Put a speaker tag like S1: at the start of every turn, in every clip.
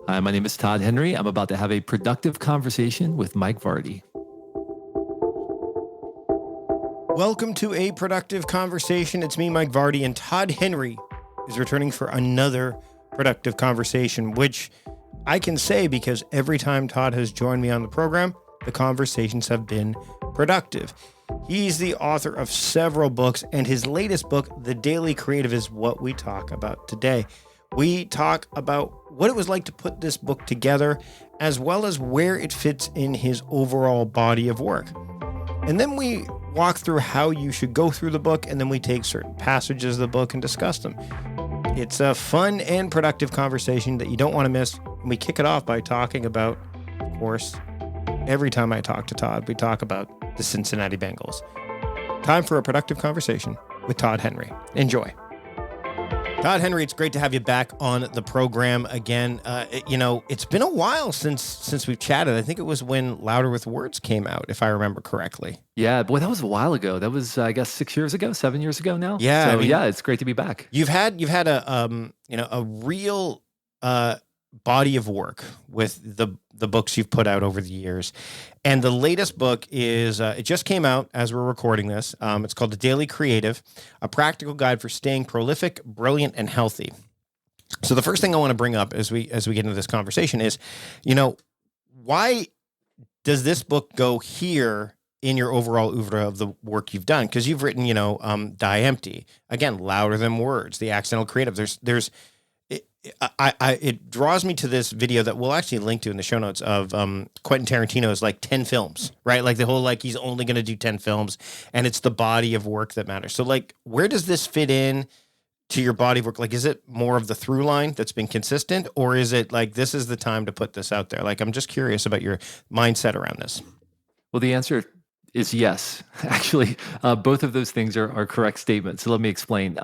S1: Hi, my name is Todd Henry. I'm about to have a productive conversation with Mike Vardy.
S2: Welcome to A Productive Conversation. It's me, Mike Vardy, and Todd Henry is returning for another productive conversation, which I can say because every time Todd has joined me on the program, the conversations have been productive. He's the author of several books, and his latest book, The Daily Creative, is what we talk about today. We talk about what it was like to put this book together, as well as where it fits in his overall body of work. And then we walk through how you should go through the book, and then we take certain passages of the book and discuss them. It's a fun and productive conversation that you don't want to miss. And we kick it off by talking about, of course, every time I talk to Todd, we talk about the Cincinnati Bengals. Time for a productive conversation with Todd Henry. Enjoy. Todd Henry, it's great to have you back on the program again. It's been a while since we've chatted. I think it was when Louder with Words came out, if I remember correctly.
S1: Yeah, boy, that was a while ago. That was, I guess, 6 years ago, 7 years ago now.
S2: Yeah,
S1: So yeah, it's great to be back.
S2: You've had a real body of work with the books you've put out over the years. And the latest book is, it just came out as we're recording this. It's called The Daily Creative, a practical guide for staying prolific, brilliant, and healthy. So the first thing I want to bring up as we get into this conversation is, why does this book go here in your overall oeuvre of the work you've done? Because you've written, Die Empty, again, Louder Than Words, The Accidental Creative. It draws me to this video that we'll actually link to in the show notes of Quentin Tarantino's 10 films, right? Like the whole, he's only going to do 10 films, and it's the body of work that matters. So where does this fit in to your body of work? Is it more of the through line that's been consistent, or is it this is the time to put this out there? I'm just curious about your mindset around this.
S1: Well, the answer is yes. Actually, both of those things are correct statements. So let me explain.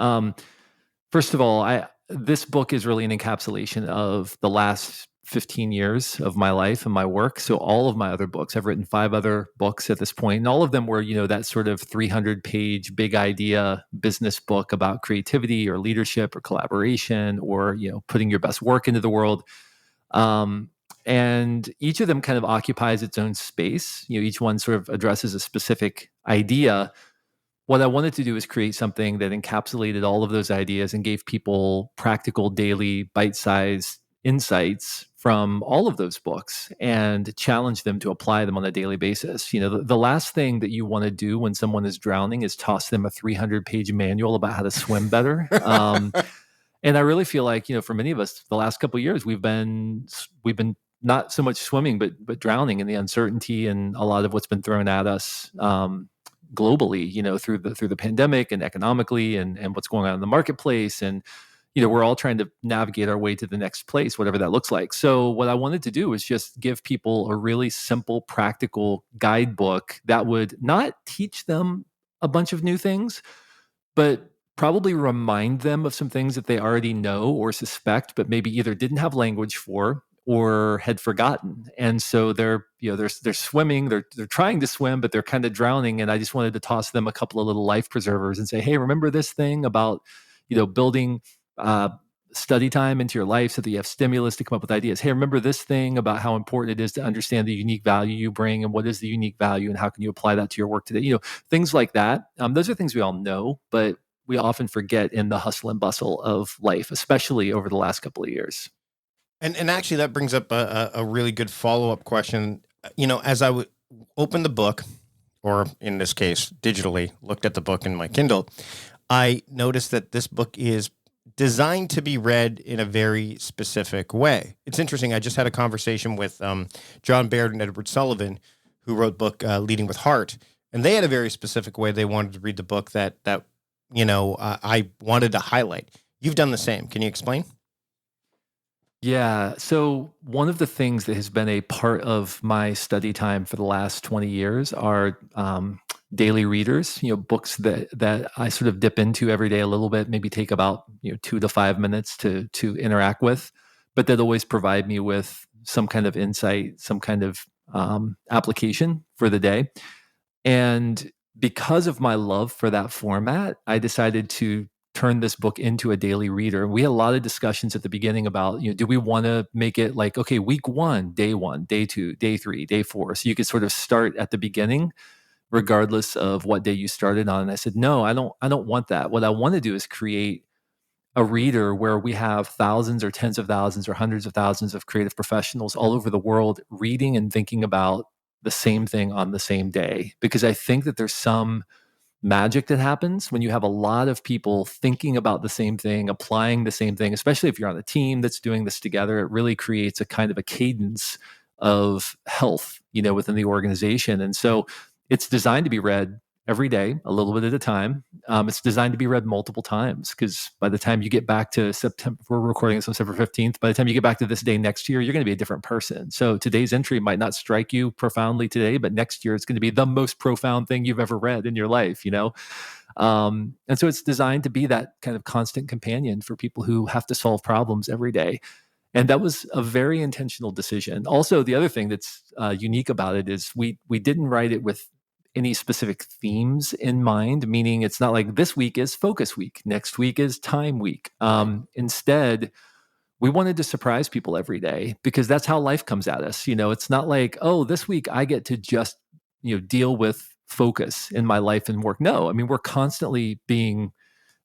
S1: First of all, this book is really an encapsulation of the last 15 years of my life and my work. So all of my other books, I've written 5 other books at this point, and all of them were, that sort of 300-page big idea business book about creativity or leadership or collaboration or, putting your best work into the world. And each of them kind of occupies its own space. Each one sort of addresses a specific idea. What I wanted to do is create something that encapsulated all of those ideas and gave people practical, daily, bite-sized insights from all of those books and challenge them to apply them on a daily basis. The last thing that you want to do when someone is drowning is toss them a 300-page manual about how to swim better. And I really feel like, for many of us, the last couple of years, we've been not so much swimming, but drowning in the uncertainty and a lot of what's been thrown at us globally, through the pandemic and economically and what's going on in the marketplace. And, we're all trying to navigate our way to the next place, whatever that looks like. So what I wanted to do was just give people a really simple, practical guidebook that would not teach them a bunch of new things, but probably remind them of some things that they already know or suspect, but maybe either didn't have language for or had forgotten. And so they're swimming, they're trying to swim, but they're kind of drowning. And I just wanted to toss them a couple of little life preservers and say, hey, remember this thing about, building study time into your life so that you have stimulus to come up with ideas. Hey, remember this thing about how important it is to understand the unique value you bring and what is the unique value and how can you apply that to your work today? Things like that. Those are things we all know, but we often forget in the hustle and bustle of life, especially over the last couple of years.
S2: And actually, that brings up a really good follow-up question. As I would open the book, or in this case, digitally, looked at the book in my Kindle, I noticed that this book is designed to be read in a very specific way. It's interesting. I just had a conversation with John Baird and Edward Sullivan, who wrote the book Leading with Heart, and they had a very specific way they wanted to read the book that I wanted to highlight. You've done the same. Can you explain?
S1: Yeah. So one of the things that has been a part of my study time for the last 20 years are daily readers, books that I sort of dip into every day a little bit, maybe take about 2 to 5 minutes to interact with, but that always provide me with some kind of insight, some kind of application for the day. And because of my love for that format, I decided to turn this book into a daily reader. We had a lot of discussions at the beginning about, do we want to make it like, okay, week 1, day 2, day 3, day 4. So you could sort of start at the beginning, regardless of what day you started on. And I said, no, I don't want that. What I want to do is create a reader where we have thousands or tens of thousands or hundreds of thousands of creative professionals all over the world reading and thinking about the same thing on the same day. Because I think that there's some magic that happens when you have a lot of people thinking about the same thing, applying the same thing, especially if you're on a team that's doing this together. It really creates a kind of a cadence of health, within the organization. And so it's designed to be read every day, a little bit at a time. It's designed to be read multiple times, because by the time you get back to September, we're recording this on September 15th. By the time you get back to this day next year, you're going to be a different person. So today's entry might not strike you profoundly today, but next year it's going to be the most profound thing you've ever read in your life, And so it's designed to be that kind of constant companion for people who have to solve problems every day. And that was a very intentional decision. Also, the other thing that's unique about it is we didn't write it with any specific themes in mind, meaning it's not like this week is focus week, next week is time week. Instead, we wanted to surprise people every day, because that's how life comes at us. It's not like, oh, this week I get to just, deal with focus in my life and work. No, I mean, we're constantly being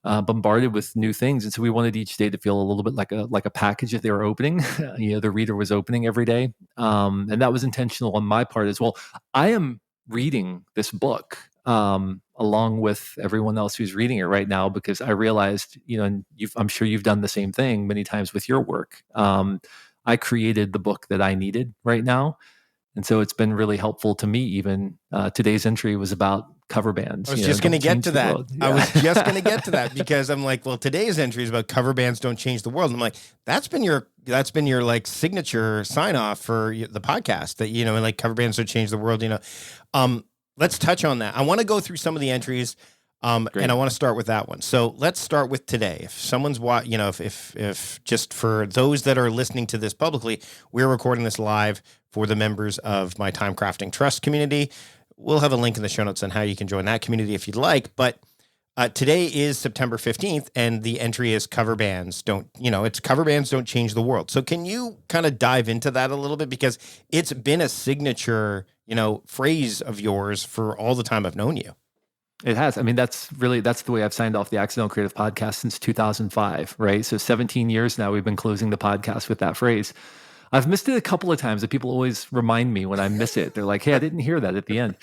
S1: bombarded with new things, and so we wanted each day to feel a little bit like a package that they were opening. The reader was opening every day, and that was intentional on my part as well. I am reading this book along with everyone else who's reading it right now, because I realized, and I'm sure you've done the same thing many times with your work. I created the book that I needed right now. And so it's been really helpful to me. Even today's entry was about cover bands.
S2: I was just going to get to that. Yeah. I was just going to get to that, because I'm like, well, today's entry is about cover bands don't change the world. And I'm like, that's been your like signature sign off for the podcast, that, and like cover bands don't change the world, Let's touch on that. I want to go through some of the entries. And I want to start with that one. So let's start with today. If someone's if just for those that are listening to this publicly, we're recording this live for the members of my TimeCrafting Trust community. We'll have a link in the show notes on how you can join that community if you'd like. But today is September 15th, and the entry is cover bands don't change the world. So can you kind of dive into that a little bit? Because it's been a signature, phrase of yours for all the time I've known you.
S1: It has. I mean, that's the way I've signed off the Accidental Creative Podcast since 2005, right? So 17 years now, we've been closing the podcast with that phrase. I've missed it a couple of times, that people always remind me when I miss it. They're like, hey, I didn't hear that at the end.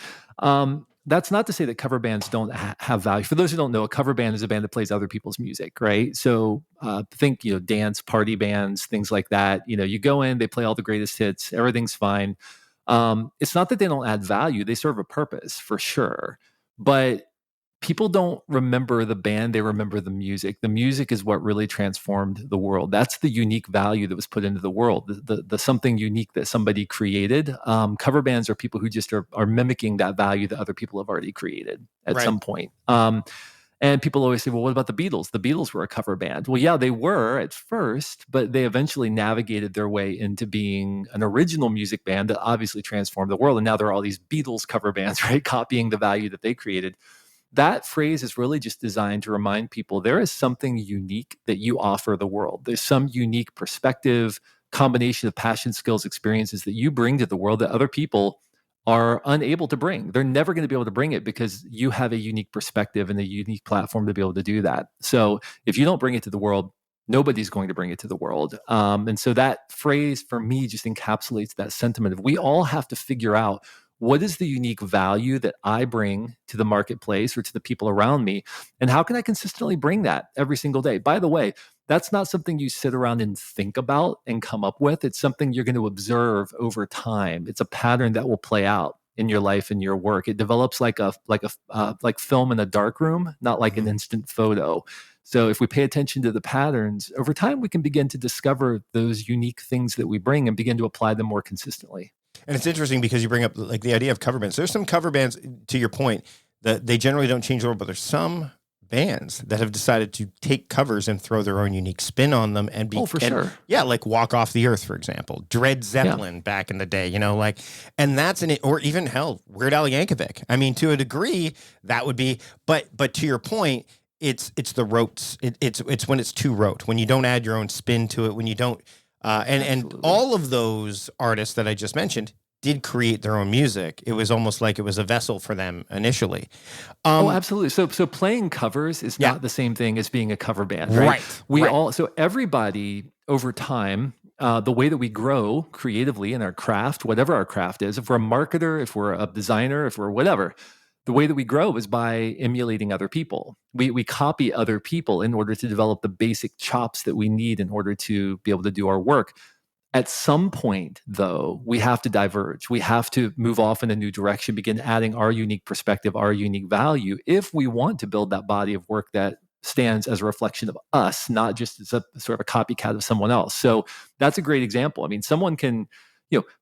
S1: That's not to say that cover bands don't have value. For those who don't know, a cover band is a band that plays other people's music, right? So think, dance, party bands, things like that. You go in, they play all the greatest hits, everything's fine. It's not that they don't add value. They serve a purpose for sure. But people don't remember the band, they remember the music. The music is what really transformed the world. That's the unique value that was put into the world, the something unique that somebody created. Cover bands are people who just are mimicking that value that other people have already created at some point. And people always say, well, what about the Beatles? The Beatles were a cover band. Well, yeah, they were at first, but they eventually navigated their way into being an original music band that obviously transformed the world. And now there are all these Beatles cover bands, right? Copying the value that they created. That phrase is really just designed to remind people there is something unique that you offer the world. There's some unique perspective, combination of passion, skills, experiences that you bring to the world that other people are unable to bring. They're never going to be able to bring it, because you have a unique perspective and a unique platform to be able to do that. So if you don't bring it to the world, nobody's going to bring it to the world. And so that phrase for me just encapsulates that sentiment of we all have to figure out, what is the unique value that I bring to the marketplace or to the people around me? And how can I consistently bring that every single day? By the way, that's not something you sit around and think about and come up with. It's something you're going to observe over time. It's a pattern that will play out in your life and your work. It develops like film in a dark room, not like an instant photo. So if we pay attention to the patterns over time, we can begin to discover those unique things that we bring and begin to apply them more consistently.
S2: And it's interesting because you bring up like the idea of cover bands. There's some cover bands, to your point, that they generally don't change the world, but there's some bands that have decided to take covers and throw their own unique spin on them and be,
S1: sure.
S2: Yeah, like Walk Off the Earth, for example, Dread Zeppelin back in the day, and that's or even hell, Weird Al Yankovic. I mean, to a degree, that would be, but to your point, it's the rotes. It's when it's too rote, when you don't add your own spin to it, when you don't, and
S1: Absolutely.
S2: all of those artists that I just mentioned did create their own music. It was almost like it was a vessel for them initially.
S1: Oh, absolutely. So playing covers is
S2: Yeah.
S1: not the same thing as being a cover band, right?
S2: Right.
S1: So everybody over time, the way that we grow creatively in our craft, whatever our craft is, if we're a marketer, if we're a designer, if we're whatever, the way that we grow is by emulating other people. We copy other people in order to develop the basic chops that we need in order to be able to do our work. At some point, though, we have to diverge. We have to move off in a new direction, begin adding our unique perspective, our unique value, if we want to build that body of work that stands as a reflection of us, not just as a sort of a copycat of someone else. So that's a great example. I mean, someone can,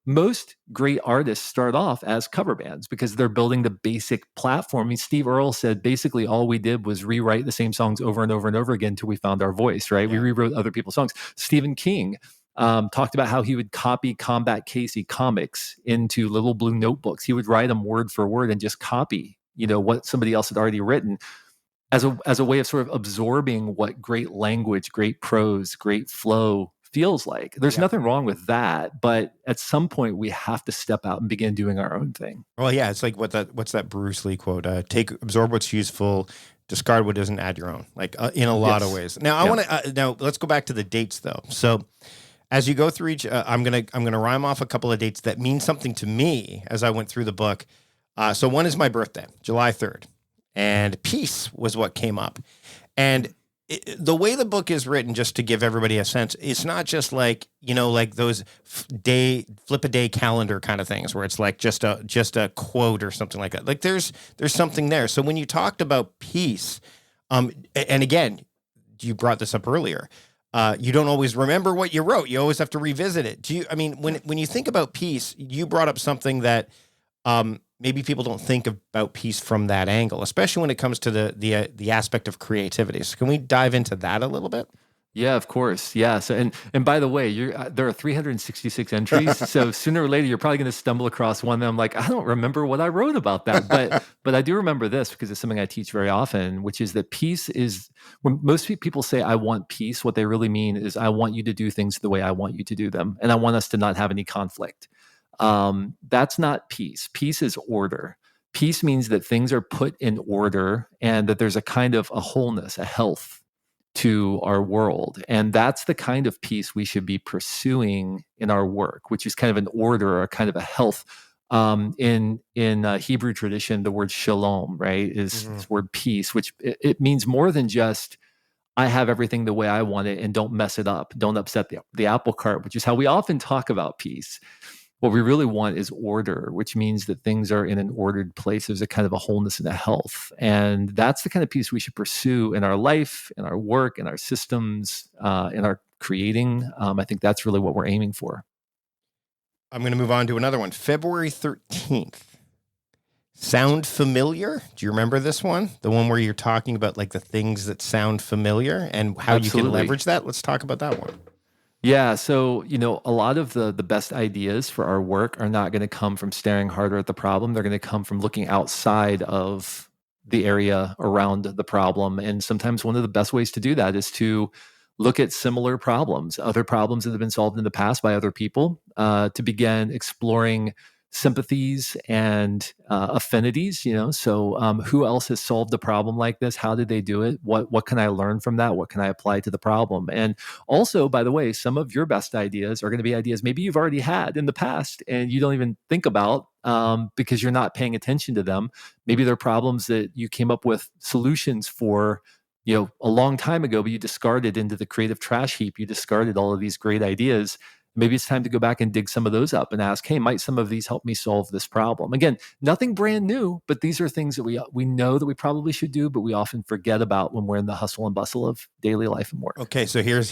S1: most great artists start off as cover bands because they're building the basic platform. I mean, Steve Earle said basically all we did was rewrite the same songs over and over and over again until we found our voice, right?
S2: Yeah.
S1: We rewrote other people's songs. Stephen King talked about how he would copy Combat Casey comics into little blue notebooks. He would write them word for word and just copy, what somebody else had already written as a way of sort of absorbing what great language, great prose, great flow feels like. There's nothing wrong with that, but at some point we have to step out and begin doing our own thing.
S2: Well, yeah, it's like what's that Bruce Lee quote? Absorb what's useful, discard what doesn't add your own. Like in a lot of ways. Now I want to now let's go back to the dates though. So as you go through each, I'm gonna rhyme off a couple of dates that mean something to me as I went through the book. So one is my birthday, July 3rd, and peace was what came up, and the way the book is written, just to give everybody a sense, it's not just like like those flip a day calendar kind of things where it's like just a quote or something like that. Like there's something there. So when you talked about peace, and again, you brought this up earlier. You don't always remember what you wrote. You always have to revisit it. When you think about peace, you brought up something that maybe people don't think about peace from that angle, especially when it comes to the aspect of creativity. So can we dive into that a little bit?
S1: Yeah, of course. Yeah. So, and by the way, there are 366 entries. So sooner or later, you're probably going to stumble across one that I'm like, I don't remember what I wrote about that, but I do remember this because it's something I teach very often, which is that peace is when most people say I want peace. What they really mean is I want you to do things the way I want you to do them, and I want us to not have any conflict. That's not peace. Peace is order. Peace means that things are put in order and that there's a kind of a wholeness, a health to our world. And that's the kind of peace we should be pursuing in our work, which is kind of an order or kind of a health. In Hebrew tradition, the word shalom, right, is this word peace, which it means more than just I have everything the way I want it and don't mess it up. Don't upset the apple cart, which is how we often talk about peace. What we really want is order, which means that things are in an ordered place. There's a kind of a wholeness and a health. And that's the kind of peace we should pursue in our life, in our work, in our systems, in our creating. I think that's really what we're aiming for.
S2: I'm going to move on to another one. February 13th. Sound familiar? Do you remember this one? The one where you're talking about like the things that sound familiar and how you can leverage that? Let's talk about that one.
S1: Yeah. So, a lot of the best ideas for our work are not going to come from staring harder at the problem. They're going to come from looking outside of the area around the problem. And sometimes one of the best ways to do that is to look at similar problems, other problems that have been solved in the past by other people, to begin exploring sympathies and affinities. So who else has solved a problem like this? How did they do it? What can I learn from that? What can I apply to the problem? And also, by the way, some of your best ideas are going to be ideas maybe you've already had in the past and you don't even think about because you're not paying attention to them. Maybe they're problems that you came up with solutions for a long time ago, but you discarded into the creative trash heap. You discarded all of these great ideas. Maybe it's time to go back and dig some of those up and ask, hey, might some of these help me solve this problem? Again, nothing brand new, but these are things that we know that we probably should do, but we often forget about when we're in the hustle and bustle of daily life and work.
S2: Okay, so here's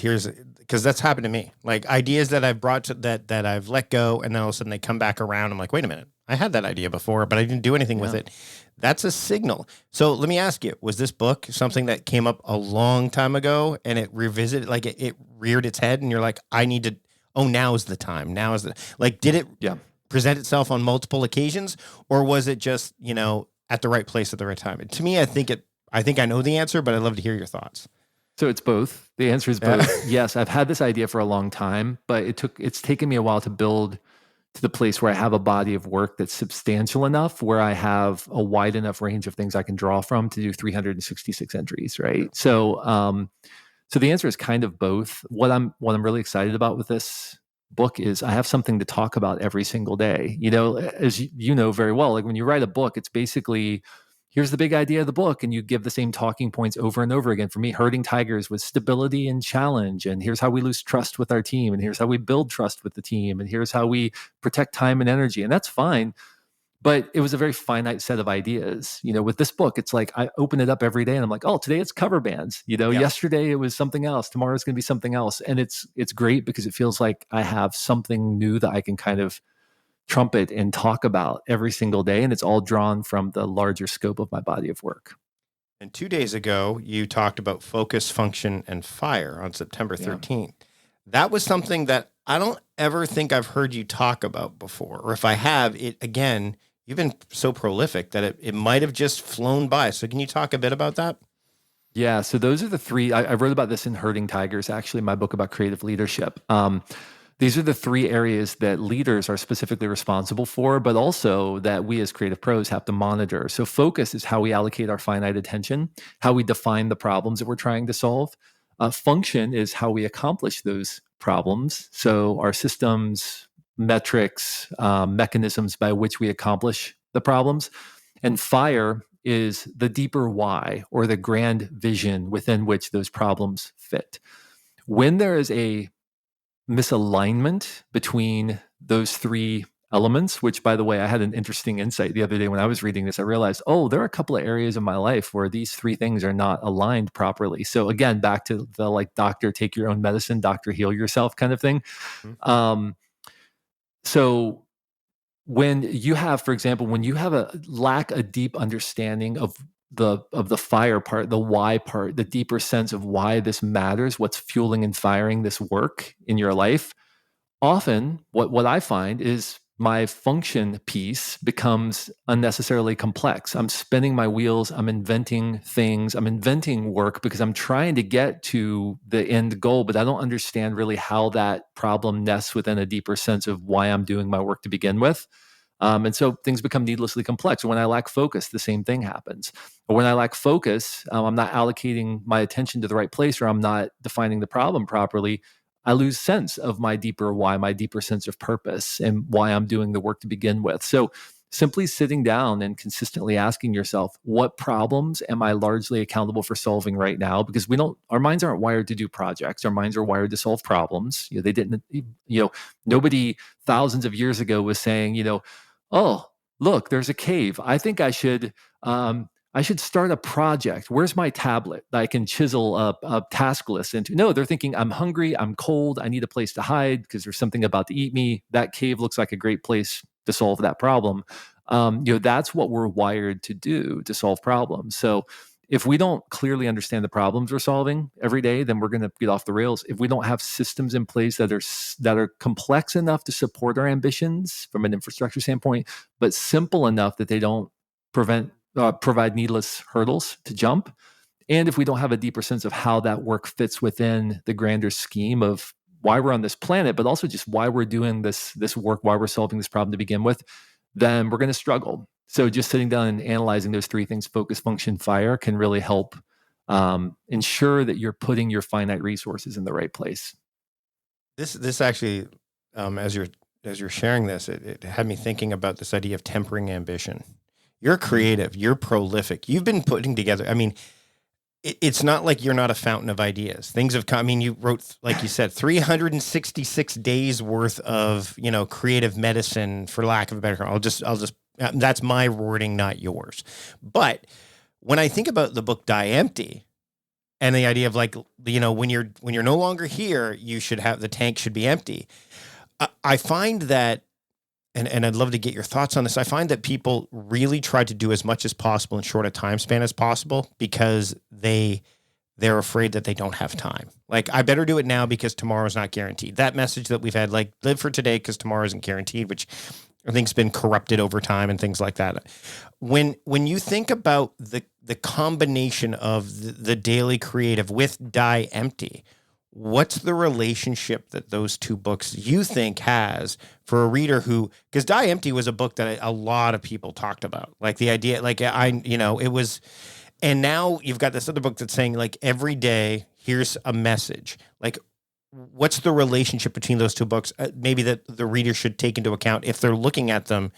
S2: because that's happened to me. Like ideas that I've brought to that I've let go, and then all of a sudden they come back around. I'm like, wait a minute, I had that idea before, but I didn't do anything with it. That's a signal. So let me ask you, was this book something that came up a long time ago and it revisited, like it reared its head and you're like, I need to, now is the time. Did it present itself on multiple occasions or was it just, at the right place at the right time? And to me, I I think I know the answer, but I'd love to hear your thoughts.
S1: So it's both. The answer is both. Yes, I've had this idea for a long time, but it's taken me a while to build to the place where I have a body of work that's substantial enough, where I have a wide enough range of things I can draw from to do 366 entries, right? So the answer is kind of both. What I'm really excited about with this book is I have something to talk about every single day. As you know very well, like when you write a book, it's basically here's the big idea of the book, and you give the same talking points over and over again. For me, Herding Tigers was stability and challenge, and here's how we lose trust with our team, and here's how we build trust with the team, and here's how we protect time and energy, and that's fine. But it was a very finite set of ideas. With this book, it's like I open it up every day and I'm like, oh, today it's cover bands. Yesterday it was something else. Tomorrow's going to be something else. And it's great because it feels like I have something new that I can kind of trumpet and talk about every single day. And it's all drawn from the larger scope of my body of work.
S2: And 2 days ago, you talked about focus, function, and fire on September 13th. Yeah. That was something that I don't ever think I've heard you talk about before. Or if I have, you've been so prolific that it might have just flown by. So can you talk a bit about that?
S1: Yeah. So those are the three. I wrote about this in Herding Tigers, actually, my book about creative leadership. These are the three areas that leaders are specifically responsible for, but also that we as creative pros have to monitor. So focus is how we allocate our finite attention, how we define the problems that we're trying to solve. Function is how we accomplish those problems. So our systems, metrics, mechanisms by which we accomplish the problems. And fire is the deeper why, or the grand vision within which those problems fit. When there is a misalignment between those three elements, which, by the way, I had an interesting insight the other day when I was reading this. I realized, there are a couple of areas of my life where these three things are not aligned properly. So again, back to the doctor, take your own medicine, doctor, heal yourself kind of thing. Mm-hmm. So when you have, for example, when you have a deep understanding of the fire part, the why part, the deeper sense of why this matters, what's fueling and firing this work in your life, often what I find is my function piece becomes unnecessarily complex. I'm spinning my wheels. I'm inventing things. I'm inventing work because I'm trying to get to the end goal, but I don't understand really how that problem nests within a deeper sense of why I'm doing my work to begin with. And so things become needlessly complex. When I lack focus, the same thing happens. Or when I lack focus, I'm not allocating my attention to the right place, or I'm not defining the problem properly. I lose sense of my deeper why, my deeper sense of purpose, and why I'm doing the work to begin with. So simply sitting down and consistently asking yourself, what problems am I largely accountable for solving right now? Because our minds aren't wired to do projects. Our minds are wired to solve problems. They didn't, nobody thousands of years ago was saying, oh, look, there's a cave. I think I should start a project. Where's my tablet that I can chisel a task list into? No, they're thinking, I'm hungry, I'm cold, I need a place to hide because there's something about to eat me. That cave looks like a great place to solve that problem. That's what we're wired to do, to solve problems. So if we don't clearly understand the problems we're solving every day, then we're going to get off the rails. If we don't have systems in place that are complex enough to support our ambitions from an infrastructure standpoint, but simple enough that they don't provide needless hurdles to jump, and if we don't have a deeper sense of how that work fits within the grander scheme of why we're on this planet, but also just why we're doing this work, why we're solving this problem to begin with, then we're going to struggle. So just sitting down and analyzing those three things, focus, function, fire, can really help ensure that you're putting your finite resources in the right place.
S2: This actually, as you're sharing this, it had me thinking about this idea of tempering ambition. You're creative, you're prolific. You've been putting together, it's not like you're not a fountain of ideas. Things have come, you wrote, like you said, 366 days worth of, creative medicine, for lack of a better term. I'll just, that's my wording, not yours. But when I think about the book Die Empty and the idea of when you're no longer here, the tank should be empty. I find that, and I'd love to get your thoughts on this. I find that people really try to do as much as possible in short a time span as possible because they're afraid that they don't have time. Like, I better do it now because tomorrow's not guaranteed. That message that we've had, live for today because tomorrow isn't guaranteed, which I think it's been corrupted over time and things like that. When you think about the combination of the daily creative with Die Empty, what's the relationship that those two books you think has for a reader who, because Die Empty was a book that a lot of people talked about, like the idea, like it was, and now you've got this other book that's saying like every day here's a message. Like, what's the relationship between those two books? Maybe that the reader should take into account if they're looking at them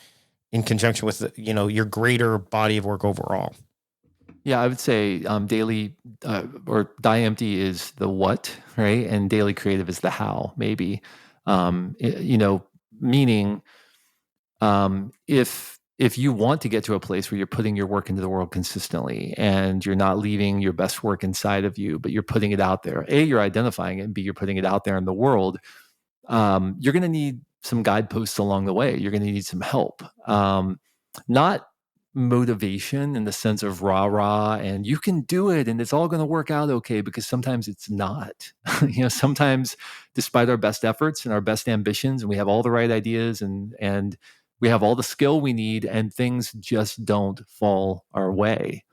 S2: in conjunction with your greater body of work overall.
S1: Yeah, I would say daily or Die Empty is the what, right? And daily creative is the how, maybe. Meaning if you want to get to a place where you're putting your work into the world consistently and you're not leaving your best work inside of you, but you're putting it out there, A, you're identifying it, and B, you're putting it out there in the world, you're going to need some guideposts along the way. You're going to need some help. Not motivation in the sense of rah rah and you can do it and it's all going to work out okay, because sometimes it's not. Sometimes despite our best efforts and our best ambitions, and we have all the right ideas and we have all the skill we need, and things just don't fall our way.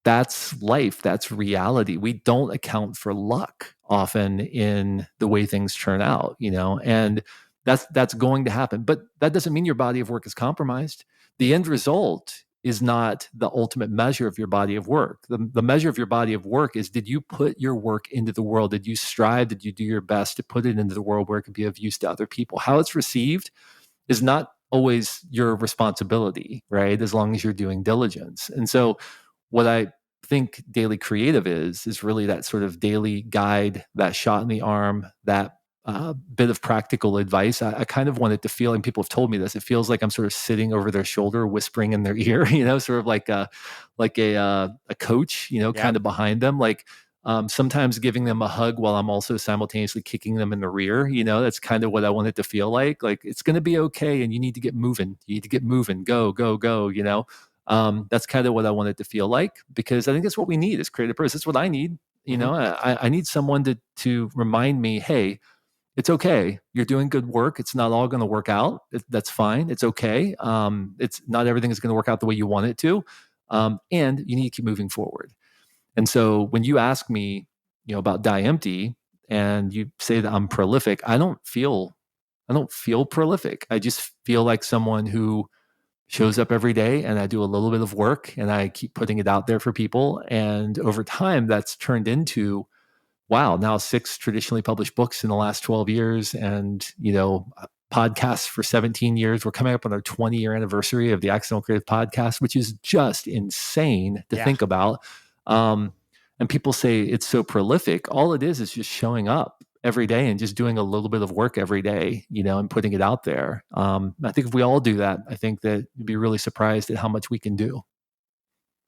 S1: That's life. That's reality. We don't account for luck often in the way things turn out, and that's going to happen. But that doesn't mean your body of work is compromised. The end result is not the ultimate measure of your body of work. The measure of your body of work is, did you put your work into the world? Did you strive? Did you do your best to put it into the world where it could be of use to other people? How it's received is not always your responsibility, right? As long as you're doing diligence. And so what I think daily creative is really that sort of daily guide, that shot in the arm, that bit of practical advice. I kind of want it to feel, and people have told me this, it feels like I'm sort of sitting over their shoulder, whispering in their ear, sort of like a coach, kind of behind them, like sometimes giving them a hug while I'm also simultaneously kicking them in the rear. That's kind of what I want it to feel like it's going to be okay. And you need to get moving. You need to get moving. Go, go, go, that's kind of what I want it to feel like, because I think that's what we need as creative persons. That's what I need. I need someone to remind me, hey, it's okay. You're doing good work. It's not all going to work out. That's fine. It's okay. It's not everything is going to work out the way you want it to. And you need to keep moving forward. And so when you ask me, about Die Empty, and you say that I'm prolific, I don't feel prolific. I just feel like someone who shows up every day, and I do a little bit of work and I keep putting it out there for people. And over time, that's turned into, wow, now 6 traditionally published books in the last 12 years and, podcasts for 17 years. We're coming up on our 20-year anniversary of the Accidental Creative Podcast, which is just insane to think about. And people say it's so prolific. All it is just showing up every day and just doing a little bit of work every day, and putting it out there. I think if we all do that, I think that you'd be really surprised at how much we can do.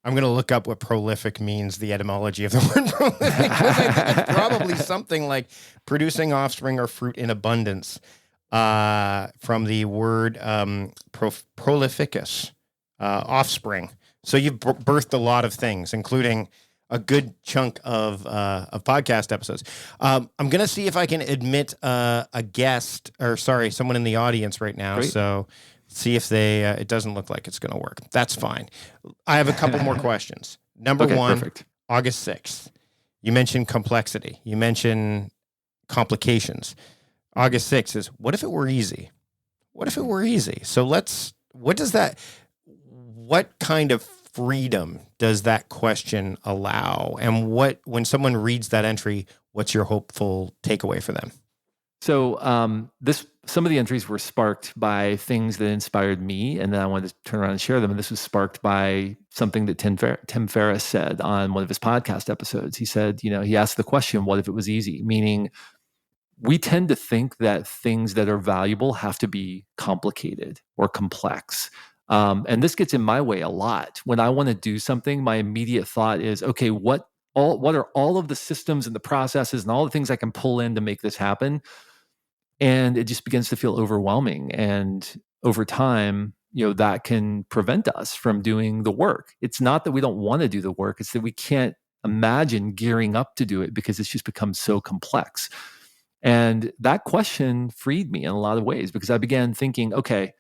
S2: I'm going to look up what prolific means, the etymology of the word prolific, because I think it's probably something like producing offspring or fruit in abundance, from the word prolificus, offspring. So you've birthed a lot of things, including a good chunk of podcast episodes. I'm going to see if I can admit a guest, or someone in the audience right now.
S1: Great.
S2: So see if they, it doesn't look like it's going to work. That's fine. I have a couple more questions. Number one, perfect. August 6th. You mentioned complexity. You mentioned complications. August 6th is, what if it were easy? What if it were easy? So what kind of freedom does that question allow? And when someone reads that entry, what's your hopeful takeaway for them?
S1: So some of the entries were sparked by things that inspired me, and then I wanted to turn around and share them. And this was sparked by something that Tim Ferriss said on one of his podcast episodes. He said, he asked the question, what if it was easy? Meaning, we tend to think that things that are valuable have to be complicated or complex. And this gets in my way a lot. When I want to do something, my immediate thought is, okay, what are all of the systems and the processes and all the things I can pull in to make this happen? And it just begins to feel overwhelming. And over time, that can prevent us from doing the work. It's not that we don't want to do the work. It's that we can't imagine gearing up to do it because it's just become so complex. And that question freed me in a lot of ways, because I began thinking, okay,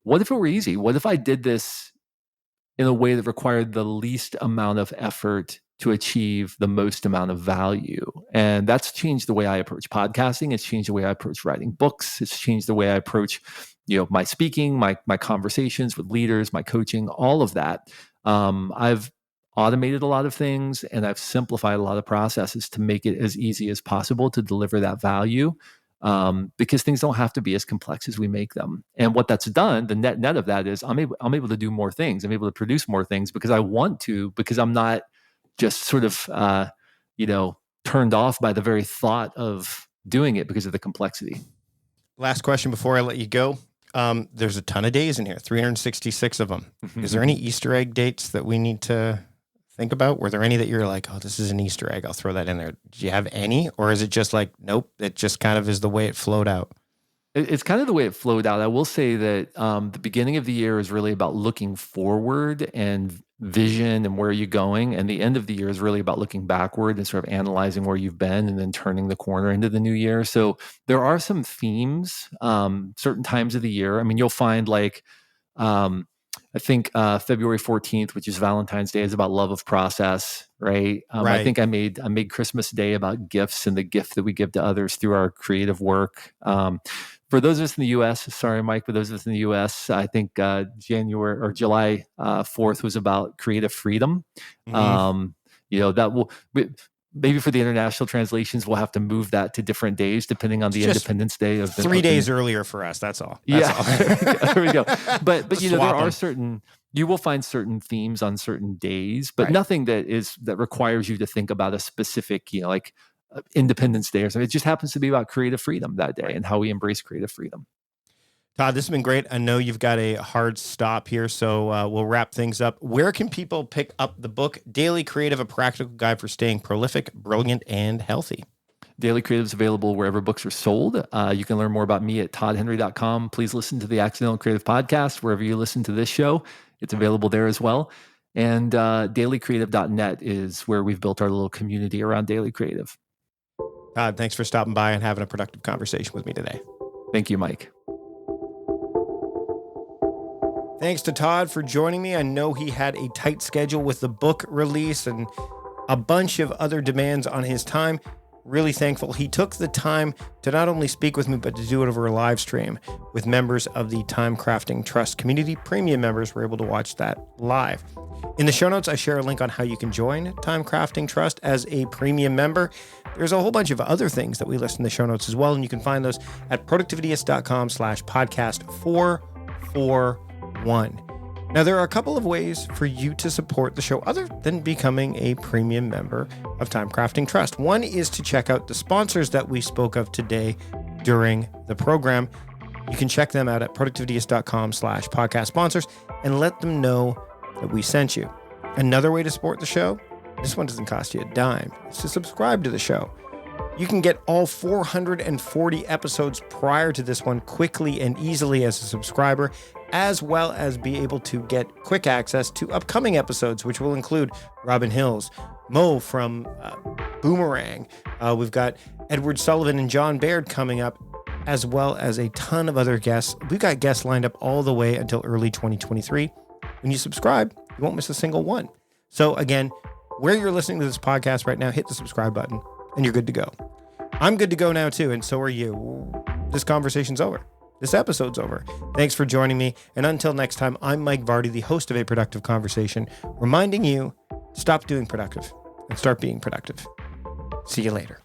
S1: what if it were easy? What if I did this in a way that required the least amount of effort to achieve the most amount of value? And that's changed the way I approach podcasting. It's changed the way I approach writing books. It's changed the way I approach, my speaking, my conversations with leaders, my coaching, all of that. I've automated a lot of things, and I've simplified a lot of processes to make it as easy as possible to deliver that value. Because things don't have to be as complex as we make them. And what that's done, the net of that is I'm able to do more things. I'm able to produce more things because I want to, because I'm not just sort of, turned off by the very thought of doing it because of the complexity.
S2: Last question before I let you go. There's a ton of days in here, 366 of them. Is there any Easter egg dates that we need to think about? Were there any that you're like, oh, this is an Easter egg, I'll throw that in there? Do you have any? Or is it just like, nope, it just kind of is the way it flowed out?
S1: It's kind of the way it flowed out. I will say that the beginning of the year is really about looking forward and vision and where you're going. And the end of the year is really about looking backward and sort of analyzing where you've been and then turning the corner into the new year. So there are some themes, certain times of the year. I mean, you'll find like, I think February 14th, which is Valentine's Day, is about love of process, right?
S2: Right.
S1: I think I made Christmas Day about gifts and the gift that we give to others through our creative work. For those of us in the U.S., sorry, Mike, for those of us in the U.S., I think July 4th was about creative freedom. That will. Maybe for the international translations, we'll have to move that to different days depending on the Independence Day of
S2: 3 days earlier for us. That's all.
S1: There we go. But there are you will find certain themes on certain days, but nothing that requires you to think about a specific, like Independence Day or something. It just happens to be about creative freedom that day and how we embrace creative freedom.
S2: Todd, this has been great. I know you've got a hard stop here, so we'll wrap things up. Where can people pick up the book, Daily Creative, A Practical Guide for Staying Prolific, Brilliant, and Healthy?
S1: Daily Creative is available wherever books are sold. You can learn more about me at toddhenry.com. Please listen to the Accidental Creative Podcast wherever you listen to this show. It's available there as well. And dailycreative.net is where we've built our little community around Daily Creative.
S2: Todd, thanks for stopping by and having a productive conversation with me today.
S1: Thank you, Mike.
S2: Thanks to Todd for joining me. I know he had a tight schedule with the book release and a bunch of other demands on his time. Really thankful he took the time to not only speak with me, but to do it over a live stream with members of the TimeCrafting Trust community. Premium members were able to watch that live. In the show notes, I share a link on how you can join TimeCrafting Trust as a premium member. There's a whole bunch of other things that we list in the show notes as well, and you can find those at productivityist.com/podcast441. Now, there are a couple of ways for you to support the show other than becoming a premium member of TimeCrafting Trust. One is to check out the sponsors that we spoke of today during the program. You can check them out at productivityist.com/podcast sponsors and let them know that we sent you. Another way to support the show, this one doesn't cost you a dime, is to subscribe to the show. You can get all 440 episodes prior to this one quickly and easily as a subscriber, as well as be able to get quick access to upcoming episodes, which will include Robin Hills, Mo from Boomerang. We've got Edward Sullivan and John Baird coming up, as well as a ton of other guests. We've got guests lined up all the way until early 2023. When you subscribe, you won't miss a single one. So again, where you're listening to this podcast right now, hit the subscribe button and you're good to go. I'm good to go now too, and so are you. This conversation's over. This episode's over. Thanks for joining me, and until next time, I'm Mike Vardy, the host of A Productive Conversation, reminding you to stop doing productive and start being productive. See you later.